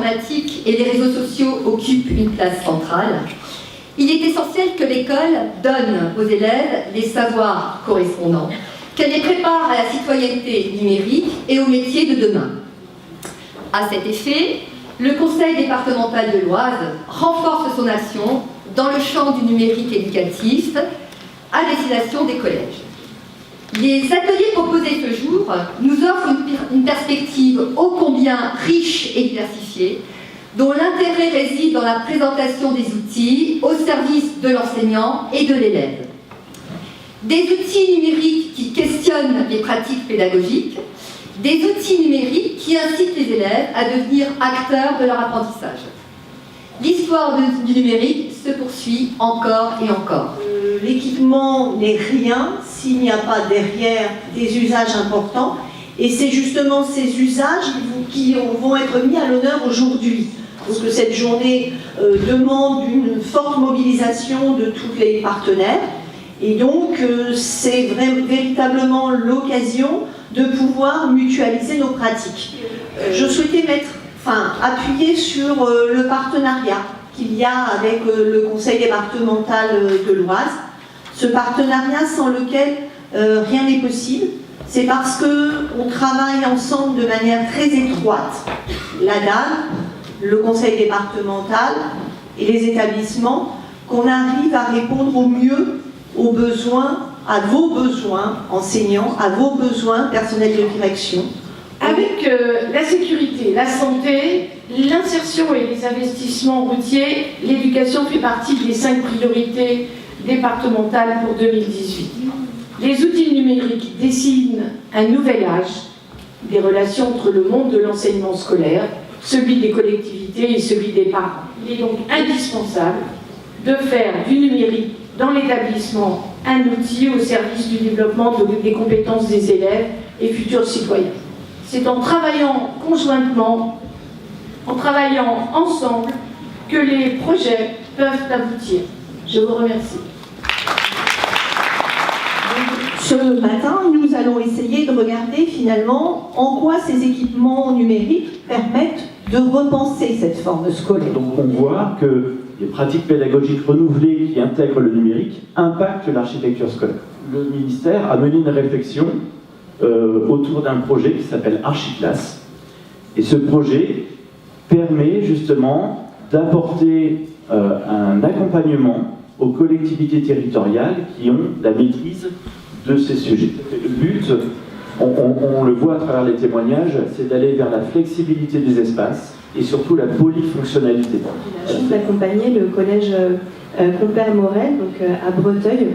informatique et les réseaux sociaux occupent une place centrale, il est essentiel que l'école donne aux élèves les savoirs correspondants, qu'elle les prépare à la citoyenneté numérique et aux métiers de demain. À cet effet, le Conseil départemental de l'Oise renforce son action dans le champ du numérique éducatif à destination des collèges. Les ateliers proposés ce jour nous offrent une perspective ô combien riche et diversifiée, dont l'intérêt réside dans la présentation des outils au service de l'enseignant et de l'élève. Des outils numériques qui questionnent les pratiques pédagogiques, des outils numériques qui incitent les élèves à devenir acteurs de leur apprentissage. L'histoire du numérique se poursuit encore et encore. L'équipement n'est rien s'il n'y a pas derrière des usages importants, et c'est justement ces usages qui vont être mis à l'honneur aujourd'hui. Parce que cette journée demande une forte mobilisation de tous les partenaires, et donc c'est véritablement l'occasion de pouvoir mutualiser nos pratiques. Je souhaitais appuyer sur le partenariat qu'il y a avec le Conseil départemental de l'Oise. Ce partenariat sans lequel rien n'est possible. C'est parce qu'on travaille ensemble de manière très étroite, l'ADAL, le Conseil départemental et les établissements, qu'on arrive à répondre au mieux aux besoins, à vos besoins enseignants, à vos besoins personnels de direction. Avec la sécurité, la santé, l'insertion et les investissements routiers, l'éducation fait partie des 5 priorités départementales pour 2018. Les outils numériques dessinent un nouvel âge des relations entre le monde de l'enseignement scolaire, celui des collectivités et celui des parents. Il est donc indispensable de faire du numérique dans l'établissement un outil au service du développement des compétences des élèves et futurs citoyens. C'est en travaillant conjointement, en travaillant ensemble, que les projets peuvent aboutir. Je vous remercie. Ce matin, nous allons essayer de regarder finalement en quoi ces équipements numériques permettent de repenser cette forme scolaire. Donc on voit que les pratiques pédagogiques renouvelées qui intègrent le numérique impactent l'architecture scolaire. Le ministère a mené une réflexion autour d'un projet qui s'appelle Archiclass. Et ce projet permet justement d'apporter un accompagnement aux collectivités territoriales qui ont la maîtrise de ces sujets. Le but, on le voit à travers les témoignages, c'est d'aller vers la flexibilité des espaces et surtout la polyfonctionnalité. J'ai la chance d'accompagner le collège Compère-Morel, donc à Breteuil,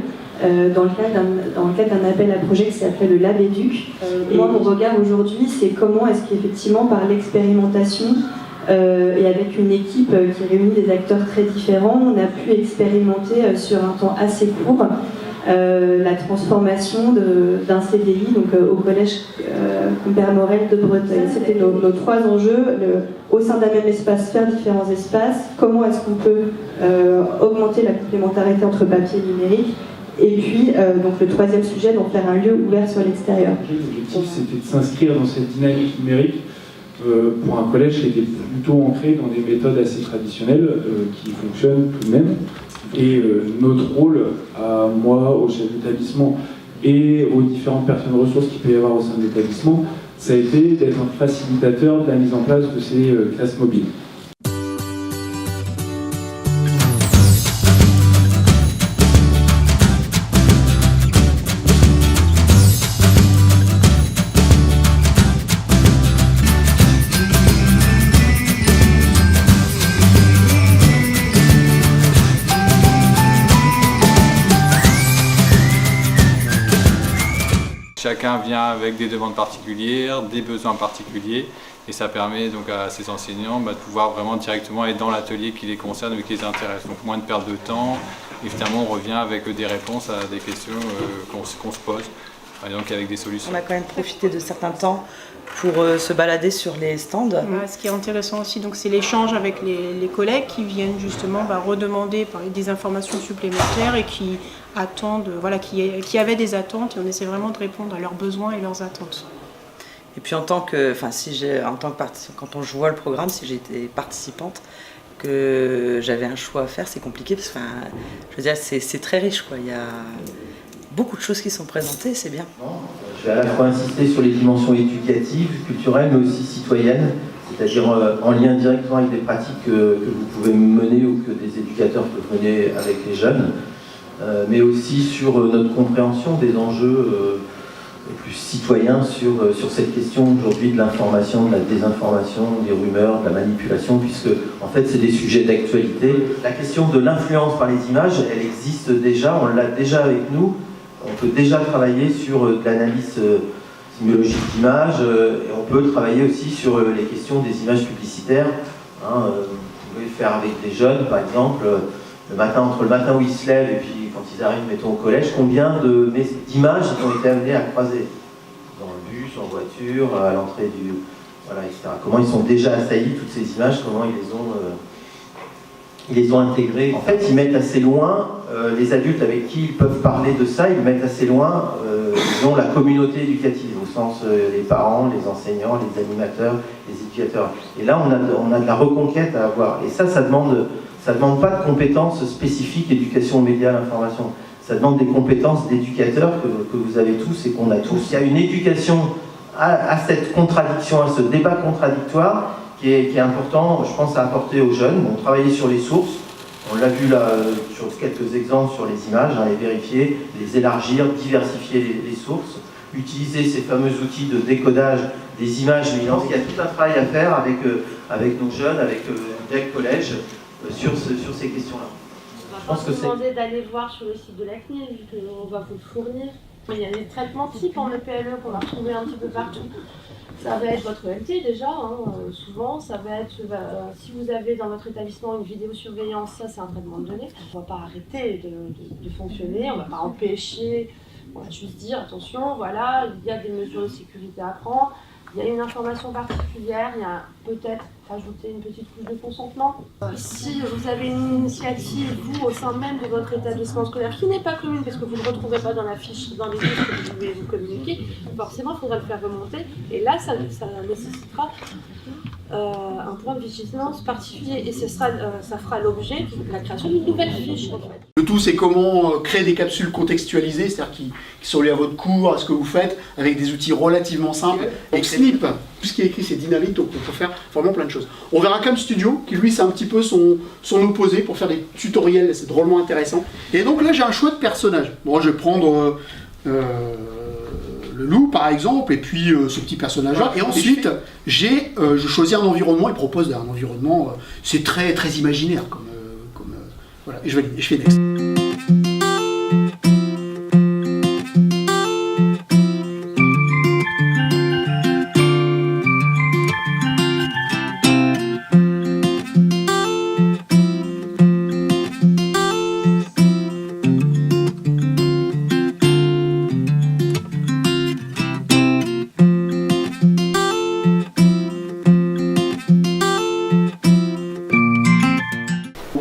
dans le cadre d'un appel à projet qui s'appelait le Lab Éduc. Moi, mon regard aujourd'hui, c'est comment est-ce qu'effectivement, par l'expérimentation et avec une équipe qui réunit des acteurs très différents, on a pu expérimenter sur un temps assez court la transformation d'un CDI donc, au collège Compère-Morel de Breteuil. C'était nos 3 enjeux, au sein d'un même espace, faire différents espaces, comment est-ce qu'on peut augmenter la complémentarité entre papier et numérique, et puis donc le 3e sujet, donc faire un lieu ouvert sur l'extérieur. L'objectif, c'était de s'inscrire dans cette dynamique numérique pour un collège qui était plutôt ancré dans des méthodes assez traditionnelles qui fonctionnent tout de même. Et notre rôle, à moi, au chef d'établissement et aux différentes personnes ressources qu'il peut y avoir au sein de l'établissement, ça a été d'être un facilitateur de la mise en place de ces classes mobiles. Chacun vient avec des demandes particulières, des besoins particuliers, et ça permet donc à ces enseignants de pouvoir vraiment directement être dans l'atelier qui les concerne et qui les intéresse. Donc moins de perte de temps, et finalement on revient avec des réponses à des questions qu'on se pose, et donc avec des solutions. On a quand même profité de certains temps pour se balader sur les stands. Ce qui est intéressant aussi, c'est l'échange avec les collègues qui viennent justement redemander des informations supplémentaires et qui attendent, qui avaient des attentes, et on essaie vraiment de répondre à leurs besoins et leurs attentes. Et puis en tant que quand je vois le programme, si j'étais participante, que j'avais un choix à faire, c'est compliqué parce que, je veux dire, c'est très riche, quoi. Il y a beaucoup de choses qui sont présentées, c'est bien. Je vais à la fois insister sur les dimensions éducatives, culturelles, mais aussi citoyennes, c'est-à-dire en lien directement avec des pratiques que vous pouvez mener ou que des éducateurs peuvent mener avec les jeunes, mais aussi sur notre compréhension des enjeux plus citoyens sur cette question aujourd'hui de l'information, de la désinformation, des rumeurs, de la manipulation, puisque en fait c'est des sujets d'actualité. La question de l'influence par les images, elle existe déjà, on l'a déjà avec nous. On peut déjà travailler sur de l'analyse sémiologique d'images et on peut travailler aussi sur les questions des images publicitaires. Vous pouvez le faire avec des jeunes, par exemple, entre le matin où ils se lèvent et puis quand ils arrivent, mettons, au collège, combien d'images ils ont été amenés à croiser dans le bus, en voiture, à l'entrée du... Voilà, etc. Comment ils sont déjà assaillis, toutes ces images, comment ils les ont intégrées. En fait, ils mettent assez loin, les adultes avec qui ils peuvent parler de ça, ils mettent assez loin, disons, la communauté éducative, au sens les parents, les enseignants, les animateurs, les éducateurs. Et là, on a de la reconquête à avoir. Et ça demande pas de compétences spécifiques éducation aux médias, à l'information. Ça demande des compétences d'éducateurs que vous avez tous et qu'on a tous. Il y a une éducation à cette contradiction, à ce débat contradictoire qui est important, je pense, à apporter aux jeunes. On travaillait sur les sources, on l'a vu là sur quelques exemples sur les images, les vérifier, les élargir, diversifier les sources, utiliser ces fameux outils de décodage des images, mais il y a tout un travail à faire avec nos jeunes, avec les collèges, sur ces questions-là. Je pense que c'est... demander d'aller voir sur le site de la CNIL, vu qu'on va vous le fournir. Il y a des traitements types en EPLE qu'on va retrouver un petit peu partout. Ça va être votre ELT déjà, souvent. Ça va être, si vous avez dans votre établissement une vidéosurveillance, ça c'est un traitement de données. On ne va pas arrêter de fonctionner, on ne va pas empêcher. On va juste dire, attention, voilà, il y a des mesures de sécurité à prendre. Il y a une information particulière, il y a peut-être rajouter une petite couche de consentement. Si vous avez une initiative, vous, au sein même de votre établissement scolaire, qui n'est pas commune, parce que vous ne le retrouvez pas dans la fiche, dans les fiches que vous pouvez vous communiquer, forcément, il faudra le faire remonter. Et là, ça nécessitera un point de vigilance particulier. Et ça fera l'objet de la création d'une nouvelle fiche, en fait. Le tout, c'est comment créer des capsules contextualisées, c'est-à-dire qui sont liées à votre cours, à ce que vous faites, avec des outils relativement simples. Et Snip, tout ce qui est écrit, c'est dynamique, donc on peut faire vraiment plein de choses. On verra Cam Studio, qui lui, c'est un petit peu son opposé pour faire des tutoriels, c'est drôlement intéressant. Et donc là, j'ai un choix de personnage. Bon, je vais prendre le loup, par exemple, et puis ce petit personnage-là. Et ensuite, je choisis un environnement, il propose un environnement, c'est très, très imaginaire, voilà, et je fais next.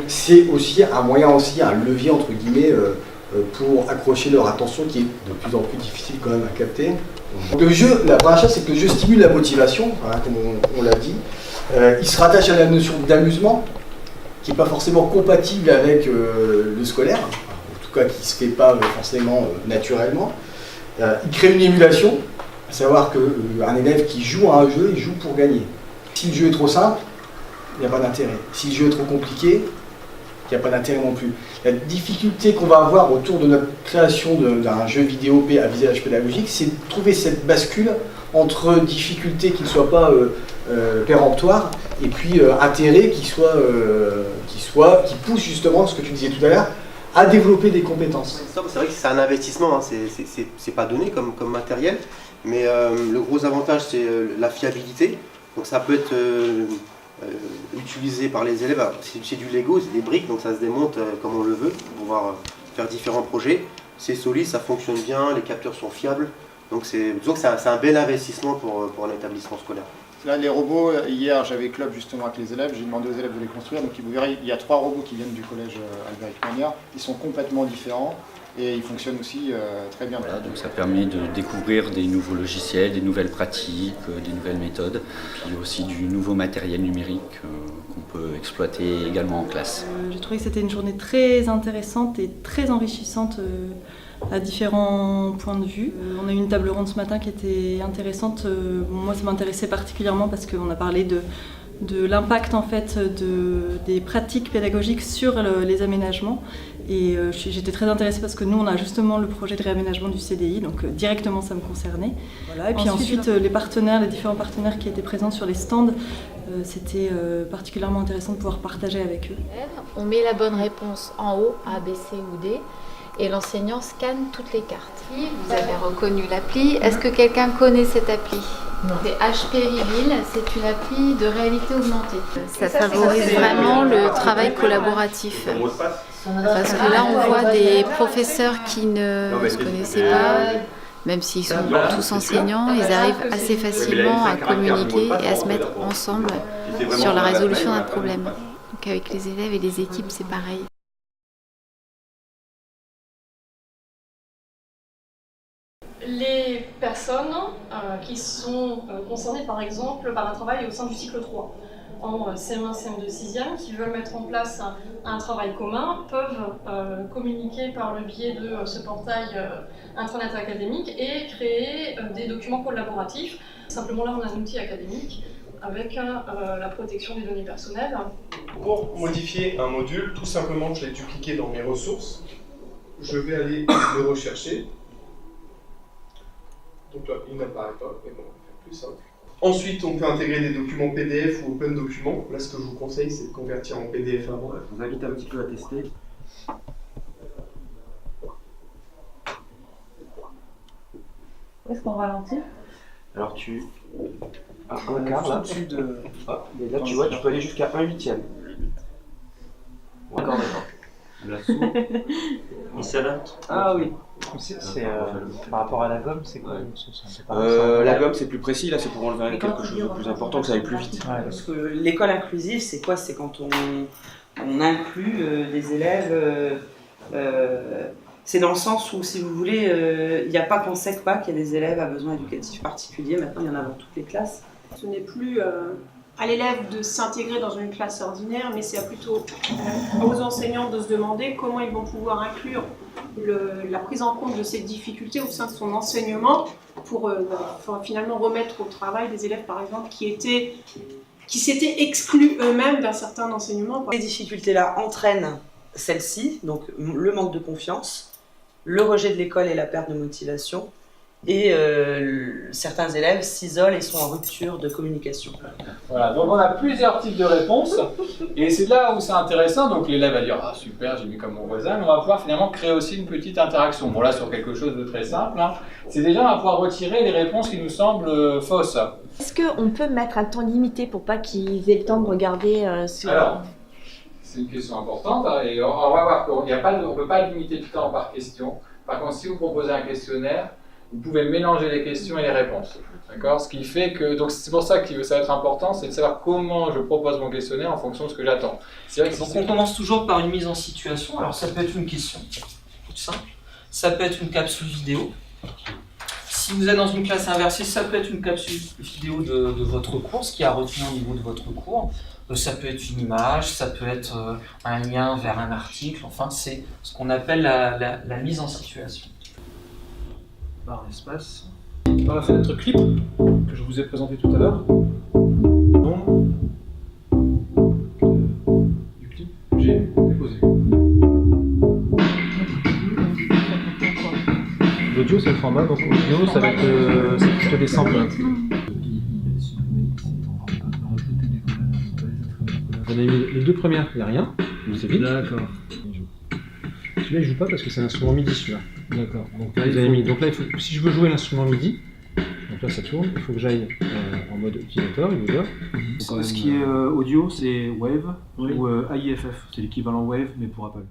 C'est aussi un moyen, un levier entre guillemets pour accrocher leur attention qui est de plus en plus difficile quand même à capter. Le jeu, la première chose, c'est que le jeu stimule la motivation, hein, comme on l'a dit. Il se rattache à la notion d'amusement, qui n'est pas forcément compatible avec le scolaire, en tout cas qui ne se fait pas forcément naturellement. Il crée une émulation, à savoir qu'un élève qui joue à un jeu, il joue pour gagner. Si le jeu est trop simple, il n'y a pas d'intérêt. Si le jeu est trop compliqué, il n'y a pas d'intérêt non plus. La difficulté qu'on va avoir autour de notre création d'un jeu vidéo à visage pédagogique, c'est de trouver cette bascule entre difficultés qui ne soient pas péremptoires et puis intérêt qui pousse justement, ce que tu disais tout à l'heure, à développer des compétences. C'est vrai que c'est un investissement, hein. C'est pas donné comme matériel, mais le gros avantage c'est la fiabilité. Donc ça peut être utilisé par les élèves. C'est du Lego, c'est des briques, donc ça se démonte comme on le veut pour pouvoir faire différents projets. C'est solide, ça fonctionne bien, les capteurs sont fiables. Donc disons que c'est un bel investissement pour un établissement scolaire. Là, les robots, hier j'avais club justement avec les élèves, j'ai demandé aux élèves de les construire. Donc vous verrez, il y a 3 robots qui viennent du collège Albéric Montbert. Ils sont complètement différents. et il fonctionne aussi très bien. Voilà, donc ça permet de découvrir des nouveaux logiciels, des nouvelles pratiques, des nouvelles méthodes, puis aussi du nouveau matériel numérique qu'on peut exploiter également en classe. J'ai trouvé que c'était une journée très intéressante et très enrichissante à différents points de vue. On a eu une table ronde ce matin qui était intéressante. Moi, ça m'intéressait particulièrement parce qu'on a parlé de l'impact en fait des pratiques pédagogiques sur les aménagements. Et j'étais très intéressée parce que nous, on a justement le projet de réaménagement du CDI, donc directement ça me concernait. Voilà. Et puis ensuite, les différents partenaires qui étaient présents sur les stands, c'était particulièrement intéressant de pouvoir partager avec eux. On met la bonne réponse en haut, A, B, C ou D, et l'enseignant scanne toutes les cartes. Vous avez reconnu l'appli. Est-ce que quelqu'un connaît cette appli? C'est HP Reveal, c'est une appli de réalité augmentée. Ça favorise vraiment le travail collaboratif. Parce que là, on voit des professeurs qui ne se connaissaient pas, même s'ils sont tous enseignants, ils arrivent assez facilement à communiquer et à se mettre ensemble sur la résolution d'un problème. Donc avec les élèves et les équipes, c'est pareil. Les personnes qui sont concernées par exemple par un travail au sein du cycle 3, en CM1, CM2, 6e, qui veulent mettre en place un travail commun, peuvent communiquer par le biais de ce portail intranet académique et créer des documents collaboratifs. Simplement là on a un outil académique avec la protection des données personnelles. Pour modifier un module, tout simplement je l'ai dupliqué dans mes ressources, je vais aller le rechercher. Donc là, il n'apparaît pas, mais bon, on va faire plus simple. Ensuite, on peut intégrer des documents PDF ou Open Documents. Là, ce que je vous conseille, c'est de convertir en PDF avant. Je vous invite un petit peu à tester. Est-ce qu'on ralentit? Alors tu as un quart là, au-dessus de... et là tu vois, tu peux aller jusqu'à 1/8. D'accord, d'accord. Là-dessous, il s'adapte. Ah oui. C'est par rapport à la gomme, c'est quoi? La gomme c'est plus précis, là c'est pour enlever quelque chose de plus important, que ça aille plus vite. Ouais, parce que l'école inclusive, c'est quoi? C'est quand on inclut des élèves, c'est dans le sens où, si vous voulez, il n'y a pas qu'on ne sait pas qu'il y a des élèves à besoins éducatifs particuliers, maintenant il y en a dans toutes les classes. Ce n'est plus à l'élève de s'intégrer dans une classe ordinaire, mais c'est plutôt aux enseignants de se demander comment ils vont pouvoir inclure la prise en compte de ces difficultés au sein de son enseignement pour finalement remettre au travail des élèves, par exemple, qui s'étaient exclus eux-mêmes d'un certain enseignement. Ces difficultés-là entraînent celles-ci, donc le manque de confiance, le rejet de l'école et la perte de motivation, et certains élèves s'isolent et sont en rupture de communication. Voilà, donc on a plusieurs types de réponses, et c'est là où c'est intéressant. Donc l'élève va dire « Ah super, j'ai mis comme mon voisin », mais on va pouvoir finalement créer aussi une petite interaction. Bon là, sur quelque chose de très simple, hein. C'est déjà, on va pouvoir retirer les réponses qui nous semblent fausses. Est-ce qu'on peut mettre un temps limité pour pas qu'ils aient le temps de regarder sur... Alors, c'est une question importante, hein, et on va voir qu'on ne peut pas limiter le temps par question. Par contre, si vous proposez un questionnaire, vous pouvez mélanger les questions et les réponses. D'accord? Ce qui fait que, donc c'est pour ça que ça va être important, c'est de savoir comment je propose mon questionnaire en fonction de ce que j'attends. C'est vrai que donc on commence toujours par une mise en situation. Alors ça peut être une question toute simple, ça peut être une capsule vidéo. Si vous êtes dans une classe inversée, ça peut être une capsule vidéo de votre cours, ce qui a retenu au niveau de votre cours. Ça peut être une image, ça peut être un lien vers un article, enfin c'est ce qu'on appelle la mise en situation. Barre d'espace. Dans la fenêtre clip que je vous ai présenté tout à l'heure, nom du clip que j'ai déposé. L'audio c'est le format, donc audio ça va être c'est plutôt des samples. On a mis les deux premières, il n'y a rien, c'est vide. D'accord. Celui-là il joue pas parce que c'est un instrument MIDI celui-là. D'accord. Donc là, si je veux jouer l'instrument MIDI, donc là ça tourne, il faut que j'aille en mode utilisateur, user. Ce qui est audio, c'est Wave ou AIFF, c'est l'équivalent Wave mais pour Apple.